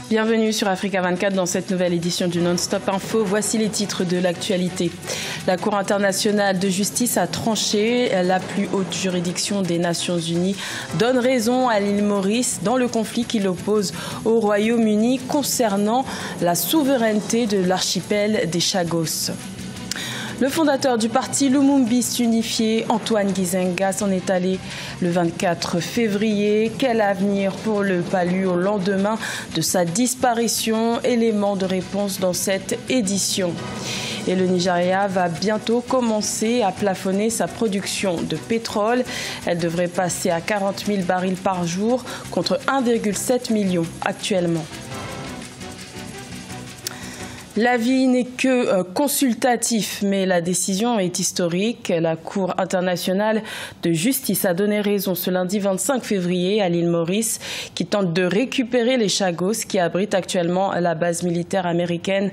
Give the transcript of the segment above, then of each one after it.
Bienvenue sur Africa 24 dans cette nouvelle édition du Non-Stop Info. Voici les titres de l'actualité. La Cour internationale de justice a tranché. La plus haute juridiction des Nations Unies donne raison à l'île Maurice dans le conflit qui l'oppose au Royaume-Uni concernant la souveraineté de l'archipel des Chagos. Le fondateur du parti Lumumbiste unifié, Antoine Gizenga, s'en est allé le 24 février. Quel avenir pour le Palu au lendemain de sa disparition? Élément de réponse dans cette édition. Et le Nigeria va bientôt commencer à plafonner sa production de pétrole. Elle devrait passer à 40 000 barils par jour contre 1,7 million actuellement. L'avis n'est que consultatif, mais la décision est historique. La Cour internationale de justice a donné raison ce lundi 25 février à l'île Maurice, qui tente de récupérer les Chagos, qui abritent actuellement la base militaire américaine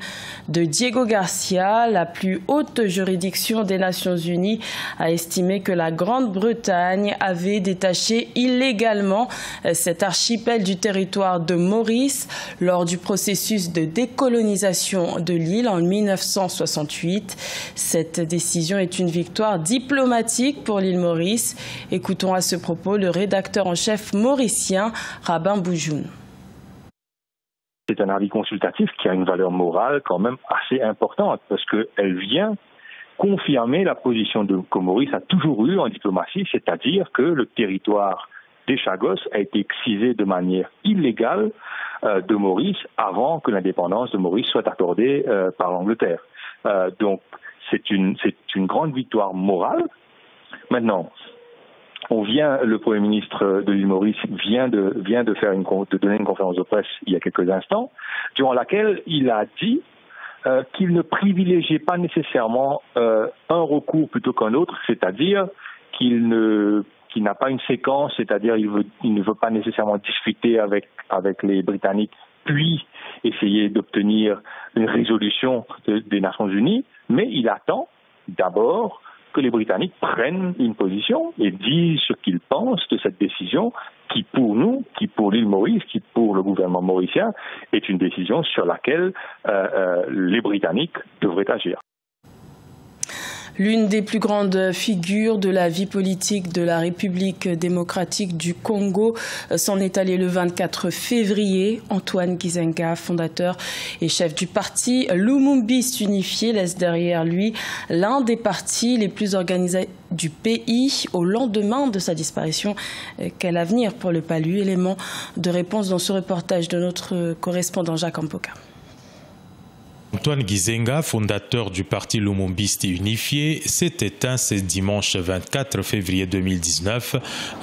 de Diego Garcia. La plus haute juridiction des Nations Unies a estimé que la Grande-Bretagne avait détaché illégalement cet archipel du territoire de Maurice lors du processus de décolonisation de l'île en 1968. Cette décision est une victoire diplomatique pour l'île Maurice. Écoutons à ce propos le rédacteur en chef mauricien, Rabin Boujoun. C'est un avis consultatif qui a une valeur morale quand même assez importante parce qu'elle vient confirmer la position que Maurice a toujours eue en diplomatie, c'est-à-dire que le territoire des Chagos a été excisé de manière illégale de Maurice avant que l'indépendance de Maurice soit accordée par l'Angleterre. Donc c'est une grande victoire morale. Maintenant, le Premier ministre de l'île Maurice vient de donner une conférence de presse il y a quelques instants, durant laquelle il a dit qu'il ne privilégiait pas nécessairement un recours plutôt qu'un autre, c'est-à-dire qu'il n'a pas une séquence, c'est-à-dire il ne veut pas nécessairement discuter avec les Britanniques, puis essayer d'obtenir une résolution des Nations Unies, mais il attend d'abord que les Britanniques prennent une position et disent ce qu'ils pensent de cette décision qui pour nous, qui pour l'île Maurice, qui pour le gouvernement mauricien, est une décision sur laquelle les Britanniques devraient agir. L'une des plus grandes figures de la vie politique de la République démocratique du Congo s'en est allé le 24 février. Antoine Gizenga, fondateur et chef du parti Lumumbiste unifié, laisse derrière lui l'un des partis les plus organisés du pays au lendemain de sa disparition. Quel avenir pour le Palu? Élément de réponse dans ce reportage de notre correspondant Jacques Ampoka. Antoine Gizenga, fondateur du parti Lumumbiste unifié, s'est éteint ce dimanche 24 février 2019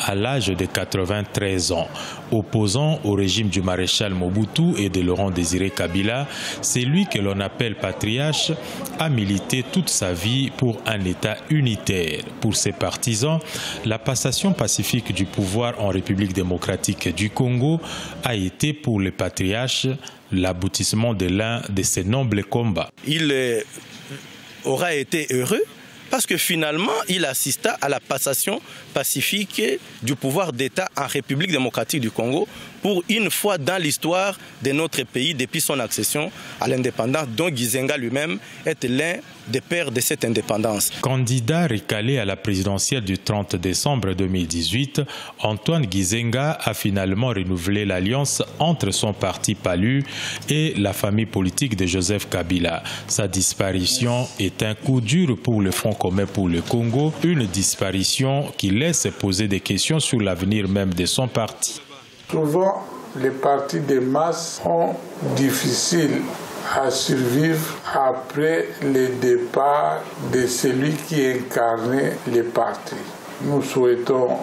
à l'âge de 93 ans. Opposant au régime du maréchal Mobutu et de Laurent Désiré Kabila, c'est lui que l'on appelle patriarche, a milité toute sa vie pour un État unitaire. Pour ses partisans, la passation pacifique du pouvoir en République démocratique du Congo a été pour le patriarche l'aboutissement de l'un de ses nobles combats. Il aura été heureux parce que finalement, il assista à la passation pacifique du pouvoir d'État en République démocratique du Congo pour une fois dans l'histoire de notre pays depuis son accession à l'indépendance, dont Gizenga lui-même est l'un des pères de cette indépendance. Candidat recalé à la présidentielle du 30 décembre 2018, Antoine Gizenga a finalement renouvelé l'alliance entre son parti Palu et la famille politique de Joseph Kabila. Sa disparition est un coup dur pour le Front commun pour le Congo, une disparition qui laisse poser des questions sur l'avenir même de son parti. Souvent, les partis de masse sont difficiles à survivre après le départ de celui qui incarnait les partis. Nous souhaitons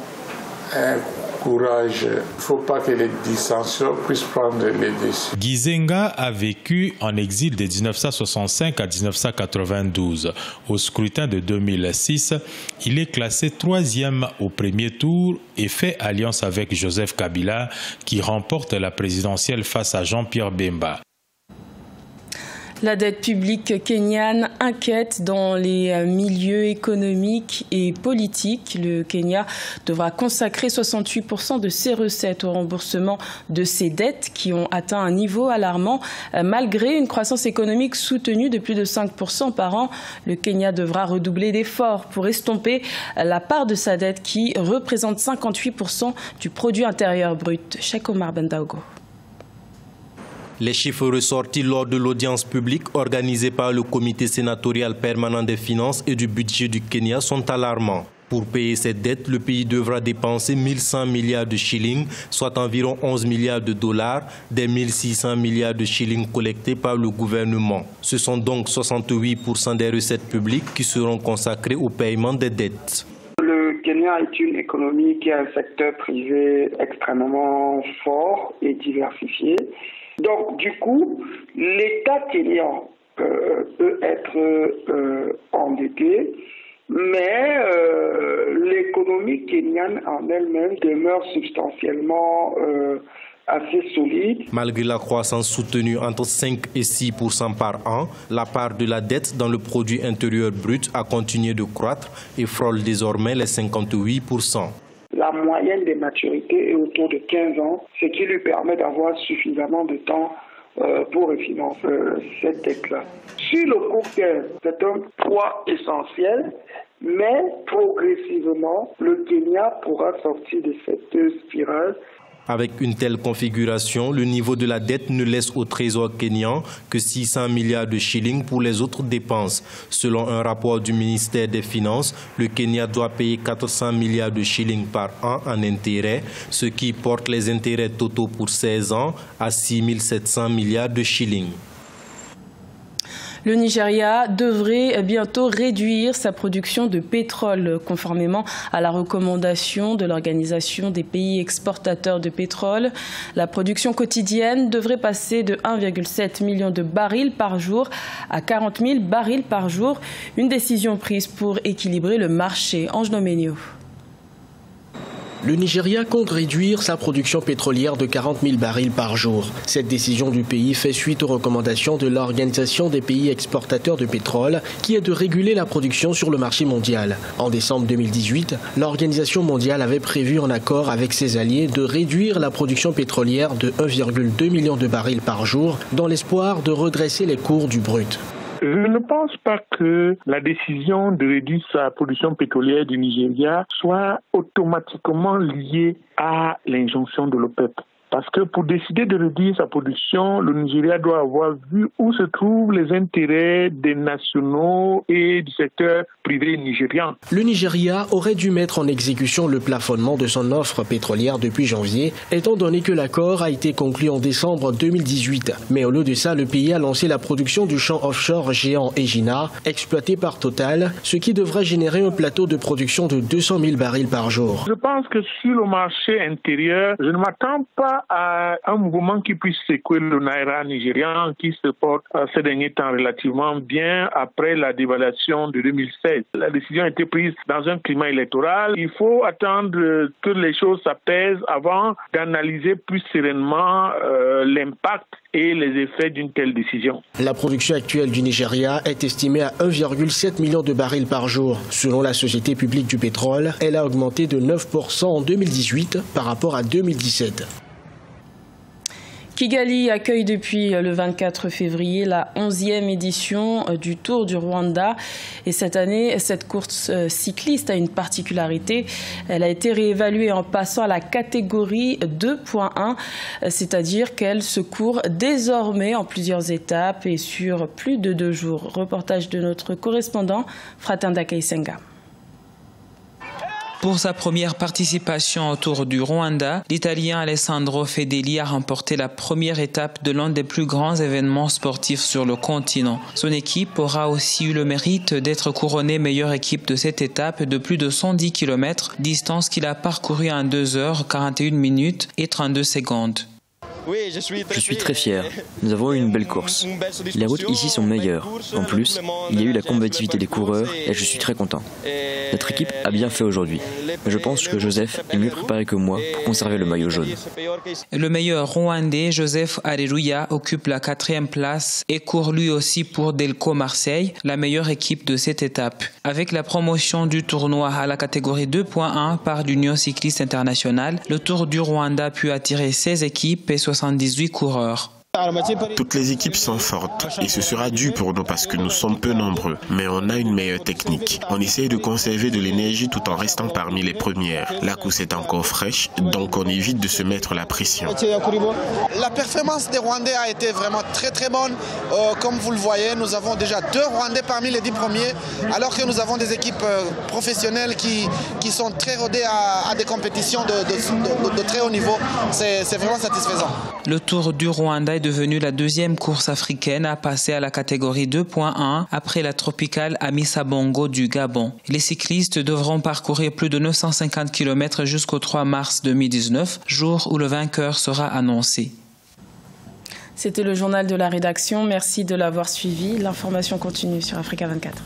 un courage. Il ne faut pas que les dissensions puissent prendre les décisions. Gizenga a vécu en exil de 1965 à 1992. Au scrutin de 2006, il est classé 3e au premier tour et fait alliance avec Joseph Kabila qui remporte la présidentielle face à Jean-Pierre Bemba. La dette publique kenyane inquiète dans les milieux économiques et politiques. Le Kenya devra consacrer 68% de ses recettes au remboursement de ses dettes qui ont atteint un niveau alarmant. Malgré une croissance économique soutenue de plus de 5% par an, le Kenya devra redoubler d'efforts pour estomper la part de sa dette qui représente 58% du produit intérieur brut. Cheikh Omar Bendaogo. Les chiffres ressortis lors de l'audience publique organisée par le comité sénatorial permanent des finances et du budget du Kenya sont alarmants. Pour payer cette dette, le pays devra dépenser 1100 milliards de shillings, soit environ 11 milliards de dollars, des 1600 milliards de shillings collectés par le gouvernement. Ce sont donc 68% des recettes publiques qui seront consacrées au paiement des dettes. Le Kenya est une économie qui a un secteur privé extrêmement fort et diversifié. Donc, du coup, l'État kenyan peut être endetté, mais l'économie kenyane en elle-même demeure substantiellement assez solide. Malgré la croissance soutenue entre 5 et 6% par an, la part de la dette dans le produit intérieur brut a continué de croître et frôle désormais les 58%. La moyenne des maturités est autour de 15 ans, ce qui lui permet d'avoir suffisamment de temps pour refinancer cette dette-là. Sur le court terme, c'est un poids essentiel, mais progressivement, le Kenya pourra sortir de cette spirale. Avec une telle configuration, le niveau de la dette ne laisse au trésor kényan que 600 milliards de shillings pour les autres dépenses. Selon un rapport du ministère des Finances, le Kenya doit payer 400 milliards de shillings par an en intérêts, ce qui porte les intérêts totaux pour 16 ans à 6 700 milliards de shillings. Le Nigeria devrait bientôt réduire sa production de pétrole, conformément à la recommandation de l'Organisation des pays exportateurs de pétrole. La production quotidienne devrait passer de 1,7 million de barils par jour à 40 000 barils par jour. Une décision prise pour équilibrer le marché. Ange Nomenio. Le Nigeria compte réduire sa production pétrolière de 40 000 barils par jour. Cette décision du pays fait suite aux recommandations de l'Organisation des pays exportateurs de pétrole, qui est de réguler la production sur le marché mondial. En décembre 2018, l'Organisation mondiale avait prévu en accord avec ses alliés de réduire la production pétrolière de 1,2 million de barils par jour, dans l'espoir de redresser les cours du brut. Je ne pense pas que la décision de réduire sa production pétrolière du Nigeria soit automatiquement liée à l'injonction de l'OPEP. Parce que pour décider de réduire sa production, le Nigeria doit avoir vu où se trouvent les intérêts des nationaux et du secteur privé nigérian. Le Nigeria aurait dû mettre en exécution le plafonnement de son offre pétrolière depuis janvier, étant donné que l'accord a été conclu en décembre 2018. Mais au lieu de ça, le pays a lancé la production du champ offshore géant Egina, exploité par Total, ce qui devrait générer un plateau de production de 200 000 barils par jour. Je pense que sur le marché intérieur, je ne m'attends pas à un mouvement qui puisse secouer le naira nigérian qui se porte ces derniers temps relativement bien après la dévaluation de 2016. La décision a été prise dans un climat électoral. Il faut attendre que les choses s'apaisent avant d'analyser plus sereinement l'impact et les effets d'une telle décision. La production actuelle du Nigeria est estimée à 1,7 million de barils par jour. Selon la Société publique du pétrole, elle a augmenté de 9% en 2018 par rapport à 2017. Kigali accueille depuis le 24 février la 11e édition du Tour du Rwanda. Et cette année, cette course cycliste a une particularité. Elle a été réévaluée en passant à la catégorie 2.1, c'est-à-dire qu'elle se court désormais en plusieurs étapes et sur plus de 2 jours. Reportage de notre correspondant, Fratanda Kaisenga. Pour sa première participation au Tour du Rwanda, l'Italien Alessandro Fedeli a remporté la première étape de l'un des plus grands événements sportifs sur le continent. Son équipe aura aussi eu le mérite d'être couronnée meilleure équipe de cette étape de plus de 110 km, distance qu'il a parcourue en 2 heures, 41 minutes et 32 secondes. Je suis très fier. Nous avons eu une belle course. Les routes ici sont meilleures. En plus, il y a eu la combativité des coureurs et je suis très content. Notre équipe a bien fait aujourd'hui. Mais je pense que Joseph est mieux préparé que moi pour conserver le maillot jaune. Le meilleur rwandais, Joseph Areruya, occupe la 4e place et court lui aussi pour Delco Marseille, la meilleure équipe de cette étape. Avec la promotion du tournoi à la catégorie 2.1 par l'Union cycliste internationale, le Tour du Rwanda a pu attirer 16 équipes et 78 coureurs. Toutes les équipes sont fortes et ce sera dur pour nous parce que nous sommes peu nombreux, mais on a une meilleure technique. On essaye de conserver de l'énergie tout en restant parmi les premières. La course est encore fraîche, donc on évite de se mettre la pression. La performance des Rwandais a été vraiment très bonne. Comme vous le voyez, nous avons déjà 2 Rwandais parmi les 10 premiers, alors que nous avons des équipes professionnelles qui sont très rodées à des compétitions de très haut niveau. C'est vraiment satisfaisant. Le Tour du Rwanda est devenu la 2e course africaine à passer à la catégorie 2.1 après la tropicale Amissa Bongo du Gabon. Les cyclistes devront parcourir plus de 950 km jusqu'au 3 mars 2019, jour où le vainqueur sera annoncé. C'était le journal de la rédaction. Merci de l'avoir suivi. L'information continue sur Africa 24.